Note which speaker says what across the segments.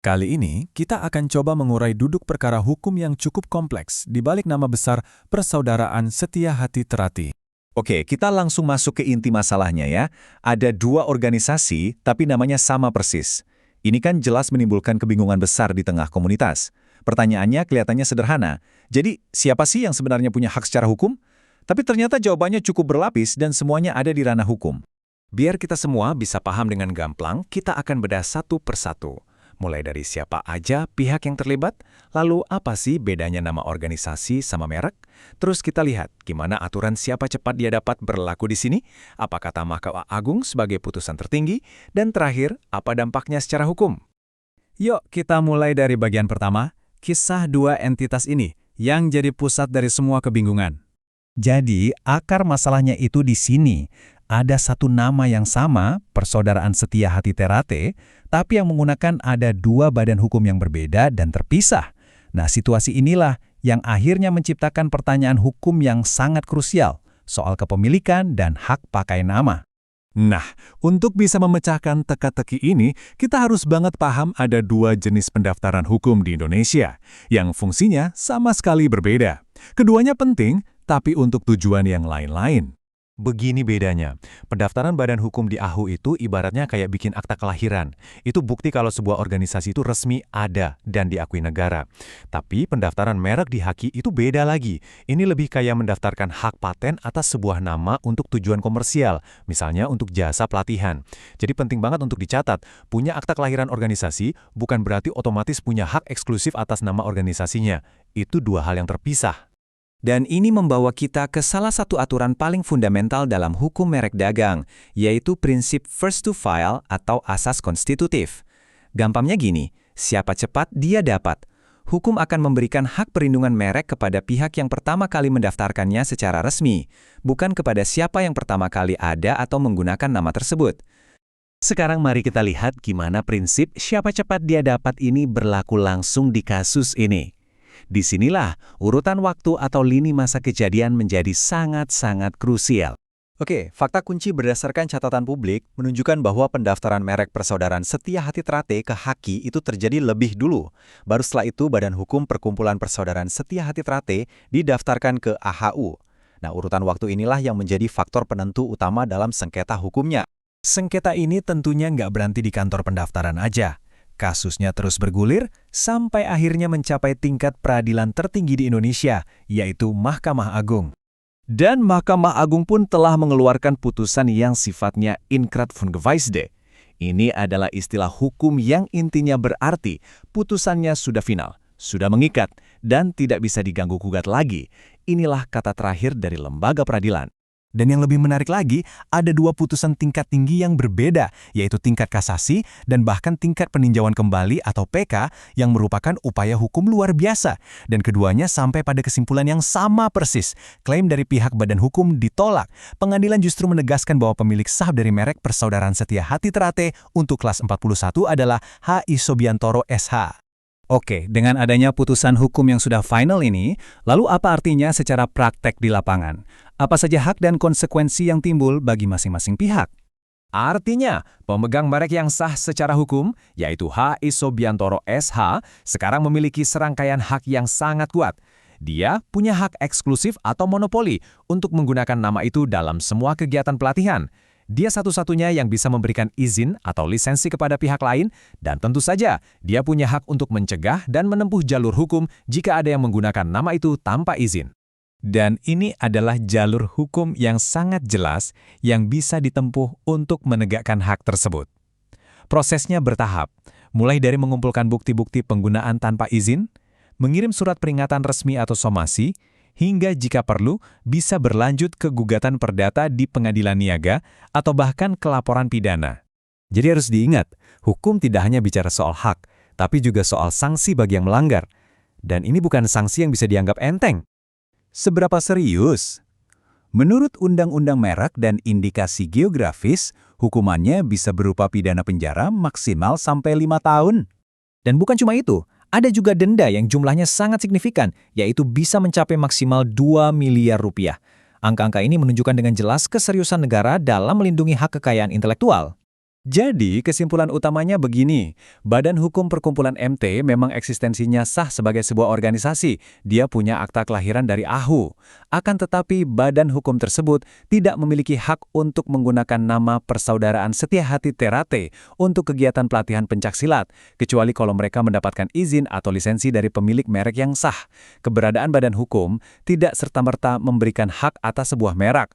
Speaker 1: Kali ini, kita akan coba mengurai duduk perkara hukum yang cukup kompleks di balik nama besar Persaudaraan Setia Hati Terati.
Speaker 2: Oke, kita langsung masuk ke inti masalahnya ya. Ada dua organisasi, tapi namanya sama persis. Ini kan jelas menimbulkan kebingungan besar di tengah komunitas. Pertanyaannya kelihatannya sederhana. Jadi, siapa sih yang sebenarnya punya hak secara hukum? Tapi ternyata jawabannya cukup berlapis dan semuanya ada di ranah hukum.
Speaker 1: Biar kita semua bisa paham dengan gamblang, kita akan bedah satu persatu. Mulai dari siapa aja pihak yang terlibat, lalu apa sih bedanya nama organisasi sama merek? Terus kita lihat gimana aturan siapa cepat dia dapat berlaku di sini, apa kata Mahkamah Agung sebagai putusan tertinggi, dan terakhir, apa dampaknya secara hukum. Yuk kita mulai dari bagian pertama, kisah dua entitas ini yang jadi pusat dari semua kebingungan.
Speaker 2: Jadi, akar masalahnya itu di sini. Ada satu nama yang sama, Persaudaraan Setia Hati Terate, tapi yang menggunakan ada dua badan hukum yang berbeda dan terpisah. Nah, situasi inilah yang akhirnya menciptakan pertanyaan hukum yang sangat krusial soal kepemilikan dan hak pakai nama.
Speaker 1: Nah, untuk bisa memecahkan teka-teki ini, kita harus banget paham ada dua jenis pendaftaran hukum di Indonesia, yang fungsinya sama sekali berbeda. Keduanya penting, tapi untuk tujuan yang lain-lain.
Speaker 3: Begini bedanya, pendaftaran badan hukum di AHU itu ibaratnya kayak bikin akta kelahiran. Itu bukti kalau sebuah organisasi itu resmi ada dan diakui negara. Tapi pendaftaran merek di HAKI itu beda lagi. Ini lebih kayak mendaftarkan hak paten atas sebuah nama untuk tujuan komersial, misalnya untuk jasa pelatihan. Jadi penting banget untuk dicatat, punya akta kelahiran organisasi bukan berarti otomatis punya hak eksklusif atas nama organisasinya. Itu dua hal yang terpisah.
Speaker 4: Dan ini membawa kita ke salah satu aturan paling fundamental dalam hukum merek dagang, yaitu prinsip first to file atau asas konstitutif. Gampangnya gini, siapa cepat dia dapat. Hukum akan memberikan hak perlindungan merek kepada pihak yang pertama kali mendaftarkannya secara resmi, bukan kepada siapa yang pertama kali ada atau menggunakan nama tersebut.
Speaker 2: Sekarang mari kita lihat gimana prinsip siapa cepat dia dapat ini berlaku langsung di kasus ini. Disinilah urutan waktu atau lini masa kejadian menjadi sangat-sangat krusial.
Speaker 4: Oke, fakta kunci berdasarkan catatan publik menunjukkan bahwa pendaftaran merek Persaudaraan Setia Hati Terate ke HAKI itu terjadi lebih dulu. Baru setelah itu Badan Hukum Perkumpulan Persaudaraan Setia Hati Terate didaftarkan ke AHU. Nah, urutan waktu inilah yang menjadi faktor penentu utama dalam sengketa hukumnya.
Speaker 1: Sengketa ini tentunya nggak berhenti di kantor pendaftaran aja. Kasusnya terus bergulir sampai akhirnya mencapai tingkat peradilan tertinggi di Indonesia, yaitu Mahkamah Agung.
Speaker 2: Dan Mahkamah Agung pun telah mengeluarkan putusan yang sifatnya inkrah fungewijsde. Ini adalah istilah hukum yang intinya berarti putusannya sudah final, sudah mengikat, dan tidak bisa diganggu-gugat lagi. Inilah kata terakhir dari lembaga peradilan.
Speaker 1: Dan yang lebih menarik lagi, ada dua putusan tingkat tinggi yang berbeda, yaitu tingkat kasasi dan bahkan tingkat peninjauan kembali atau PK yang merupakan upaya hukum luar biasa. Dan keduanya sampai pada kesimpulan yang sama persis. Klaim dari pihak badan hukum ditolak. Pengadilan justru menegaskan bahwa pemilik saham dari merek Persaudaraan Setia Hati Terate untuk kelas 41 adalah H.I. Sobiantoro SH. Oke, dengan adanya putusan hukum yang sudah final ini, lalu apa artinya secara praktek di lapangan? Apa saja hak dan konsekuensi yang timbul bagi masing-masing pihak? Artinya, pemegang merek yang sah secara hukum, yaitu H.I. Sobiantoro SH, sekarang memiliki serangkaian hak yang sangat kuat. Dia punya hak eksklusif atau monopoli untuk menggunakan nama itu dalam semua kegiatan pelatihan. Dia satu-satunya yang bisa memberikan izin atau lisensi kepada pihak lain, dan tentu saja dia punya hak untuk mencegah dan menempuh jalur hukum jika ada yang menggunakan nama itu tanpa izin.
Speaker 2: Dan ini adalah jalur hukum yang sangat jelas yang bisa ditempuh untuk menegakkan hak tersebut. Prosesnya bertahap, mulai dari mengumpulkan bukti-bukti penggunaan tanpa izin, mengirim surat peringatan resmi atau somasi, hingga jika perlu bisa berlanjut ke gugatan perdata di pengadilan niaga atau bahkan ke laporan pidana.
Speaker 4: Jadi harus diingat, hukum tidak hanya bicara soal hak, tapi juga soal sanksi bagi yang melanggar. Dan ini bukan sanksi yang bisa dianggap enteng.
Speaker 2: Seberapa serius? Menurut Undang-Undang Merek dan Indikasi Geografis, hukumannya bisa berupa pidana penjara maksimal sampai 5 tahun.
Speaker 4: Dan bukan cuma itu, ada juga denda yang jumlahnya sangat signifikan, yaitu bisa mencapai maksimal 2 miliar rupiah. Angka-angka ini menunjukkan dengan jelas keseriusan negara dalam melindungi hak kekayaan intelektual.
Speaker 2: Jadi, kesimpulan utamanya begini, Badan Hukum Perkumpulan MT memang eksistensinya sah sebagai sebuah organisasi. Dia punya akta kelahiran dari AHU. Akan tetapi, badan hukum tersebut tidak memiliki hak untuk menggunakan nama Persaudaraan Setia Hati Ternate untuk kegiatan pelatihan pencaksilat, kecuali kalau mereka mendapatkan izin atau lisensi dari pemilik merek yang sah. Keberadaan badan hukum tidak serta-merta memberikan hak atas sebuah merek.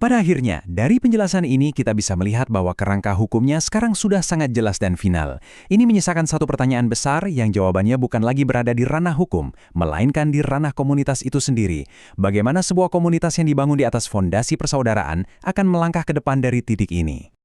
Speaker 4: Pada akhirnya, dari penjelasan ini kita bisa melihat bahwa kerangka hukumnya sekarang sudah sangat jelas dan final. Ini menyisakan satu pertanyaan besar yang jawabannya bukan lagi berada di ranah hukum, melainkan di ranah komunitas itu sendiri. Bagaimana sebuah komunitas yang dibangun di atas fondasi persaudaraan akan melangkah ke depan dari titik ini?